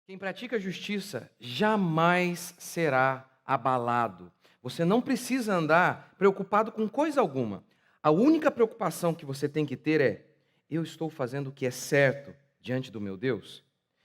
Quem pratica justiça jamais será abalado. Você não precisa andar preocupado com coisa alguma. A única preocupação que você tem que ter é: eu estou fazendo o que é certo diante do meu Deus?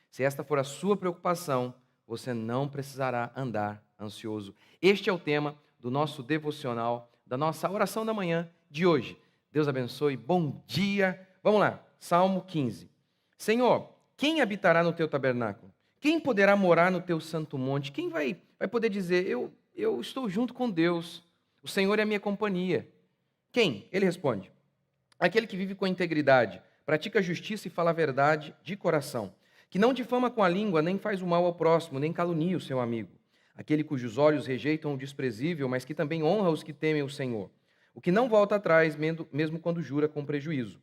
Se esta for a sua preocupação, você não precisará andar ansioso. Este é o tema do nosso devocional, da nossa oração da manhã de hoje. Deus abençoe, bom dia. Vamos lá, Salmo 15. Senhor, quem habitará no teu tabernáculo? Quem poderá morar no teu santo monte? Quem vai poder dizer, eu estou junto com Deus, o Senhor é a minha companhia? Quem? Ele responde, aquele que vive com integridade, pratica a justiça e fala a verdade de coração, que não difama com a língua, nem faz o mal ao próximo, nem calunia o seu amigo. Aquele cujos olhos rejeitam o desprezível, mas que também honra os que temem o Senhor. O que não volta atrás, mesmo quando jura com prejuízo.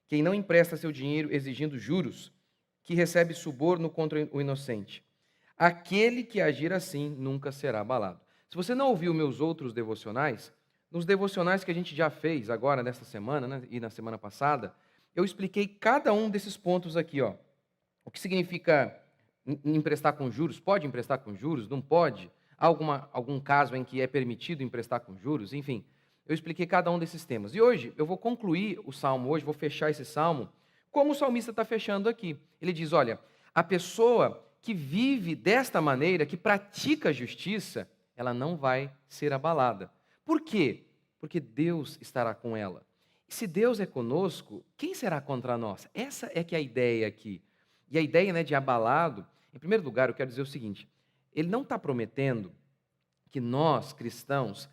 Quem não empresta seu dinheiro exigindo juros, que recebe suborno contra o inocente. Aquele que agir assim nunca será abalado. Se você não ouviu meus outros devocionais, nos devocionais que a gente já fez agora nesta semana, né, e na semana passada, eu expliquei cada um desses pontos aqui, ó. O que significa emprestar com juros? Pode emprestar com juros? Não pode? Há algum caso em que é permitido emprestar com juros? Enfim, eu expliquei cada um desses temas. E hoje eu vou concluir o salmo hoje, vou fechar esse salmo, como o salmista está fechando aqui. Ele diz: olha, a pessoa que vive desta maneira, que pratica a justiça, ela não vai ser abalada. Por quê? Porque Deus estará com ela. E se Deus é conosco, quem será contra nós? Essa é que é a ideia aqui. E a ideia, né, de abalado, em primeiro lugar, eu quero dizer o seguinte: ele não está prometendo que nós, cristãos,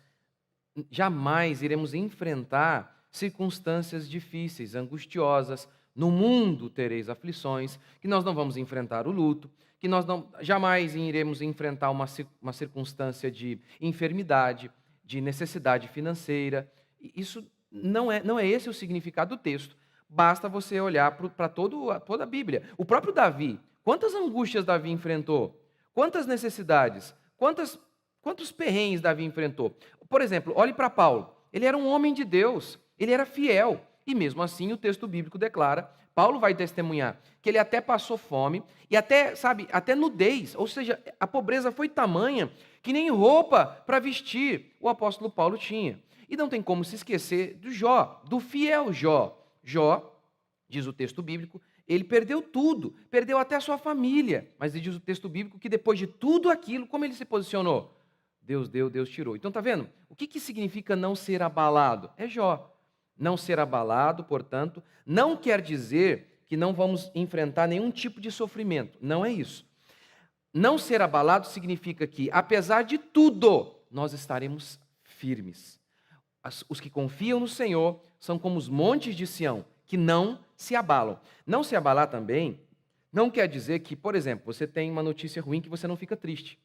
jamais iremos enfrentar circunstâncias difíceis, angustiosas. No mundo tereis aflições, que nós não vamos enfrentar o luto, que nós não, jamais iremos enfrentar uma circunstância de enfermidade, de necessidade financeira. Isso não é esse o significado do texto. Basta você olhar para toda a Bíblia. O próprio Davi, quantas angústias Davi enfrentou? Quantas necessidades? Quantos perrengues Davi enfrentou? Por exemplo, olhe para Paulo. Ele era um homem de Deus, ele era fiel. E mesmo assim o texto bíblico declara, Paulo vai testemunhar, que ele até passou fome e até, sabe, até nudez. Ou seja, a pobreza foi tamanha que nem roupa para vestir o apóstolo Paulo tinha. E não tem como se esquecer do Jó, do fiel Jó. Jó, diz o texto bíblico, ele perdeu tudo, perdeu até a sua família. Mas diz o texto bíblico que depois de tudo aquilo, como ele se posicionou? Deus deu, Deus tirou. Então tá vendo? O que significa não ser abalado? É Jó. Não ser abalado, portanto, não quer dizer que não vamos enfrentar nenhum tipo de sofrimento. Não é isso. Não ser abalado significa que, apesar de tudo, nós estaremos firmes. Os que confiam no Senhor são como os montes de Sião, que não se abalam. Não se abalar também não quer dizer que, por exemplo, você tem uma notícia ruim que você não fica triste.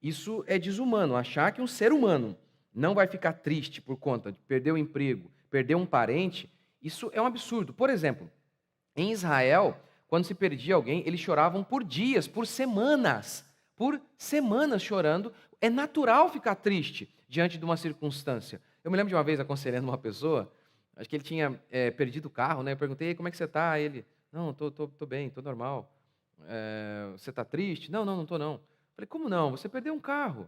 Isso é desumano, achar que um ser humano não vai ficar triste por conta de perder o emprego, perder um parente, isso é um absurdo. Por exemplo, em Israel, quando se perdia alguém, eles choravam por dias, por semanas chorando. É natural ficar triste diante de uma circunstância. Eu me lembro de uma vez aconselhando uma pessoa, acho que ele tinha perdido o carro, né? Eu perguntei, como é que você está? Ele, não, tô bem, estou normal. Você está triste? Não, não estou não. Falei, como não? Você perdeu um carro.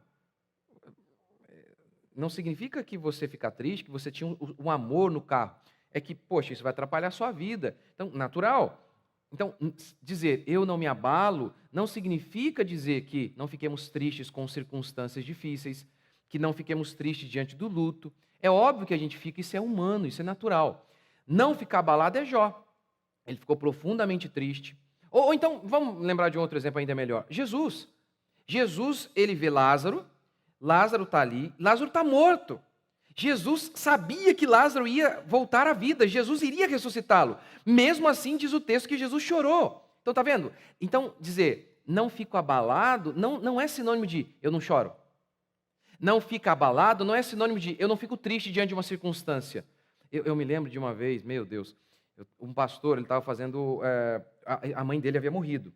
Não significa que você fica triste, que você tinha um amor no carro. É que, poxa, isso vai atrapalhar a sua vida. Então, natural. Então, dizer eu não me abalo não significa dizer que não fiquemos tristes com circunstâncias difíceis, que não fiquemos tristes diante do luto. É óbvio que a gente fica, isso é humano, isso é natural. Não ficar abalado é Jó. Ele ficou profundamente triste. Ou então, vamos lembrar de um outro exemplo ainda melhor. Jesus. Jesus, ele vê Lázaro, Lázaro está ali, Lázaro está morto. Jesus sabia que Lázaro ia voltar à vida, Jesus iria ressuscitá-lo. Mesmo assim, diz o texto que Jesus chorou. Então, está vendo? Então, dizer, não fico abalado, não é sinônimo de eu não choro. Não fica abalado não é sinônimo de eu não fico triste diante de uma circunstância. Eu me lembro de uma vez, meu Deus, um pastor, ele estava fazendo, a mãe dele havia morrido.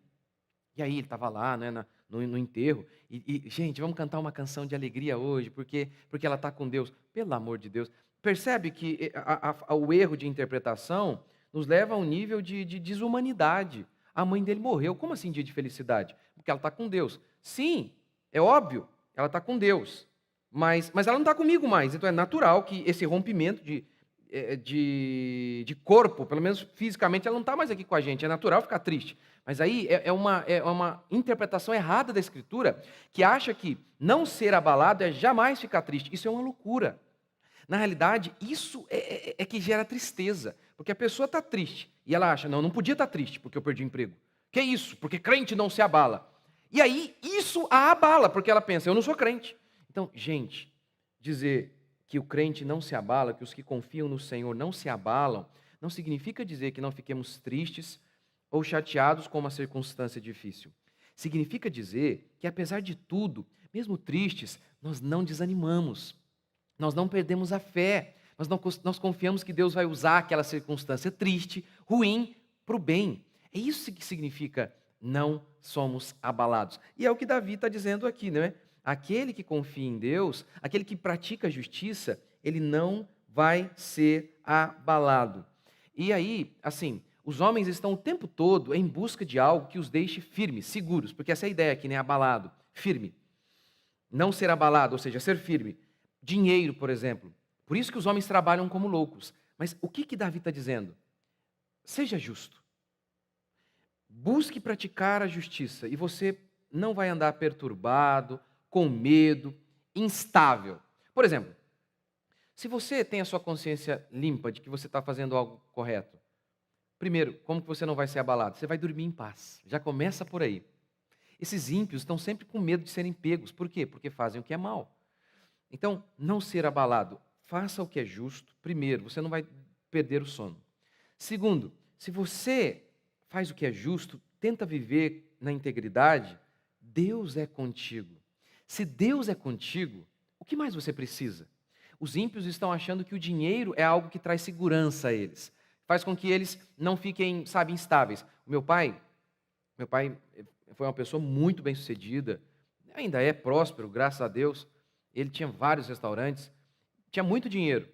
E aí ele estava lá, né, no enterro, gente, vamos cantar uma canção de alegria hoje, porque ela está com Deus. Pelo amor de Deus. Percebe que o erro de interpretação nos leva a um nível de desumanidade. A mãe dele morreu. Como assim dia de felicidade? Porque ela está com Deus. Sim, é óbvio, ela está com Deus. Mas ela não está comigo mais. Então é natural que esse rompimento de corpo, pelo menos fisicamente, ela não está mais aqui com a gente. É natural ficar triste. Mas aí é uma interpretação errada da Escritura que acha que não ser abalado é jamais ficar triste. Isso é uma loucura. Na realidade, isso é que gera tristeza. Porque a pessoa está triste e ela acha, não podia estar triste porque eu perdi o emprego. Que isso? Porque crente não se abala. E aí, isso a abala, porque ela pensa, eu não sou crente. Então, gente, dizer que o crente não se abala, que os que confiam no Senhor não se abalam, não significa dizer que não fiquemos tristes ou chateados com uma circunstância difícil. Significa dizer que, apesar de tudo, mesmo tristes, nós não desanimamos. Nós não perdemos a fé. Nós confiamos que Deus vai usar aquela circunstância triste, ruim, para o bem. É isso que significa não somos abalados. E é o que Davi está dizendo aqui, não é? Aquele que confia em Deus, aquele que pratica a justiça, ele não vai ser abalado. E aí, assim, os homens estão o tempo todo em busca de algo que os deixe firmes, seguros, porque essa é a ideia aqui, né? Abalado, firme. Não ser abalado, ou seja, ser firme. Dinheiro, por exemplo. Por isso que os homens trabalham como loucos. Mas o que Davi está dizendo? Seja justo. Busque praticar a justiça e você não vai andar perturbado, com medo, instável. Por exemplo, se você tem a sua consciência limpa de que você está fazendo algo correto, primeiro, como que você não vai ser abalado? Você vai dormir em paz. Já começa por aí. Esses ímpios estão sempre com medo de serem pegos. Por quê? Porque fazem o que é mal. Então, não ser abalado. Faça o que é justo. Primeiro, você não vai perder o sono. Segundo, se você faz o que é justo, tenta viver na integridade, Deus é contigo. Se Deus é contigo, o que mais você precisa? Os ímpios estão achando que o dinheiro é algo que traz segurança a eles. Faz com que eles não fiquem, sabe, instáveis. Meu pai foi uma pessoa muito bem-sucedida, ainda é próspero, graças a Deus. Ele tinha vários restaurantes, tinha muito dinheiro.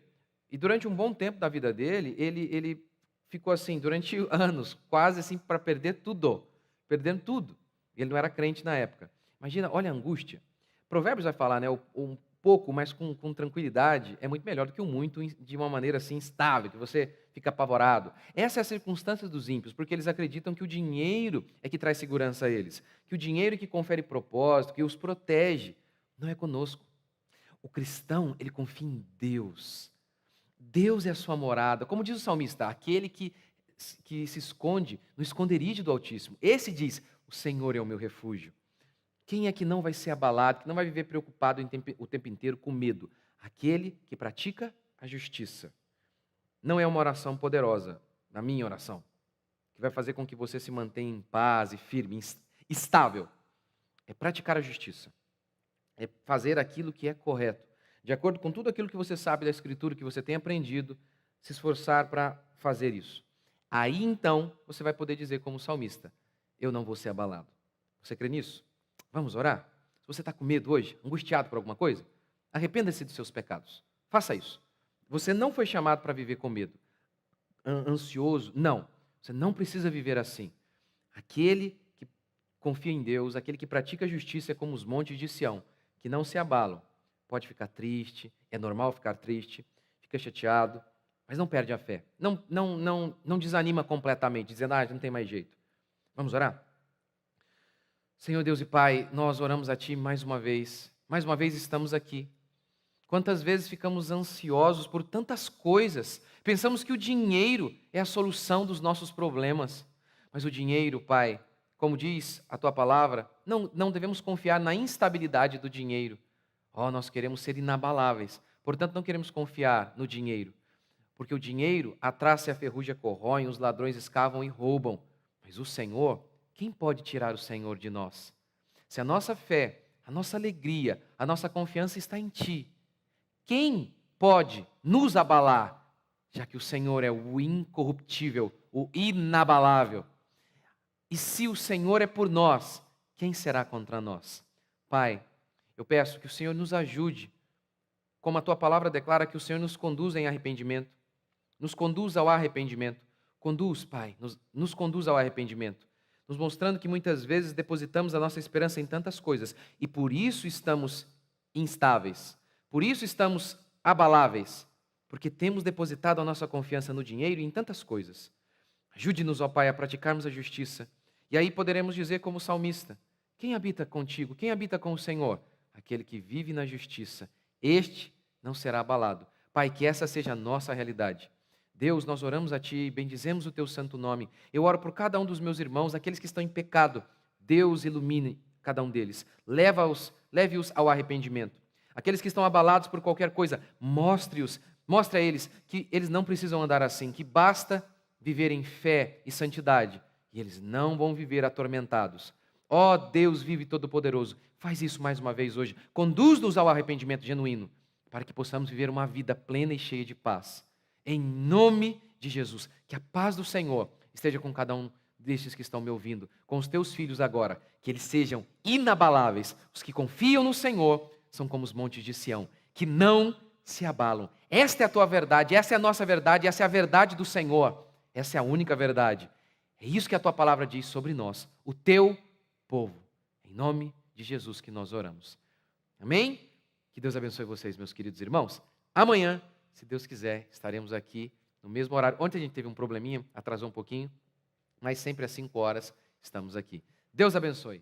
E durante um bom tempo da vida dele, ele ficou assim, durante anos, quase assim para perder tudo, perdendo tudo. Ele não era crente na época. Imagina, olha a angústia. Provérbios vai falar, né, um pouco, mas com tranquilidade, é muito melhor do que o muito de uma maneira assim instável, que você fica apavorado. Essa é a circunstância dos ímpios, porque eles acreditam que o dinheiro é que traz segurança a eles, que o dinheiro é que confere propósito, que os protege. Não é conosco. O cristão, ele confia em Deus. Deus é a sua morada. Como diz o salmista, aquele que se esconde no esconderijo do Altíssimo. Esse diz, o Senhor é o meu refúgio. Quem é que não vai ser abalado, que não vai viver preocupado o tempo inteiro com medo? Aquele que pratica a justiça. Não é uma oração poderosa, na minha oração, que vai fazer com que você se mantenha em paz e firme, estável. É praticar a justiça. É fazer aquilo que é correto. De acordo com tudo aquilo que você sabe da Escritura, que você tem aprendido, se esforçar para fazer isso. Aí então, você vai poder dizer como salmista, eu não vou ser abalado. Você crê nisso? Vamos orar? Se você está com medo hoje, angustiado por alguma coisa, arrependa-se dos seus pecados. Faça isso. Você não foi chamado para viver com medo, ansioso. Não, você não precisa viver assim. Aquele que confia em Deus, aquele que pratica a justiça é como os montes de Sião, que não se abalam. Pode ficar triste, é normal ficar triste, fica chateado, mas não perde a fé. Não desanima completamente, dizendo, não tem mais jeito. Vamos orar? Senhor Deus e Pai, nós oramos a Ti mais uma vez estamos aqui. Quantas vezes ficamos ansiosos por tantas coisas, pensamos que o dinheiro é a solução dos nossos problemas, mas o dinheiro, Pai, como diz a Tua palavra, não devemos confiar na instabilidade do dinheiro. Nós queremos ser inabaláveis, portanto não queremos confiar no dinheiro, porque o dinheiro, a traça e a ferrugem corroem, os ladrões escavam e roubam, mas o Senhor, quem pode tirar o Senhor de nós? Se a nossa fé, a nossa alegria, a nossa confiança está em Ti, quem pode nos abalar, já que o Senhor é o incorruptível, o inabalável? E se o Senhor é por nós, quem será contra nós? Pai, eu peço que o Senhor nos ajude, como a Tua palavra declara, que o Senhor nos conduza em arrependimento, nos conduz ao arrependimento. Conduz, Pai, nos conduz ao arrependimento. nos mostrando que muitas vezes depositamos a nossa esperança em tantas coisas e por isso estamos instáveis, por isso estamos abaláveis, porque temos depositado a nossa confiança no dinheiro e em tantas coisas. Ajude-nos, ó Pai, a praticarmos a justiça. E aí poderemos dizer como salmista: quem habita contigo? Quem habita com o Senhor? Aquele que vive na justiça. Este não será abalado. Pai, que essa seja a nossa realidade. Deus, nós oramos a Ti e bendizemos o Teu santo nome. Eu oro por cada um dos meus irmãos, aqueles que estão em pecado. Deus, ilumine cada um deles. Leve-os ao arrependimento. Aqueles que estão abalados por qualquer coisa, mostre a eles que eles não precisam andar assim, que basta viver em fé e santidade, e eles não vão viver atormentados. Ó Deus vivo e todo-poderoso, faz isso mais uma vez hoje. Conduz-nos ao arrependimento genuíno, para que possamos viver uma vida plena e cheia de paz. Em nome de Jesus, que a paz do Senhor esteja com cada um destes que estão me ouvindo, com os teus filhos agora, que eles sejam inabaláveis. Os que confiam no Senhor são como os montes de Sião, que não se abalam. Esta é a tua verdade, essa é a nossa verdade, essa é a verdade do Senhor. Essa é a única verdade. É isso que a tua palavra diz sobre nós, o teu povo. Em nome de Jesus que nós oramos. Amém? Que Deus abençoe vocês, meus queridos irmãos. Amanhã, se Deus quiser, estaremos aqui no mesmo horário. Ontem a gente teve um probleminha, atrasou um pouquinho, mas sempre às 5 horas estamos aqui. Deus abençoe.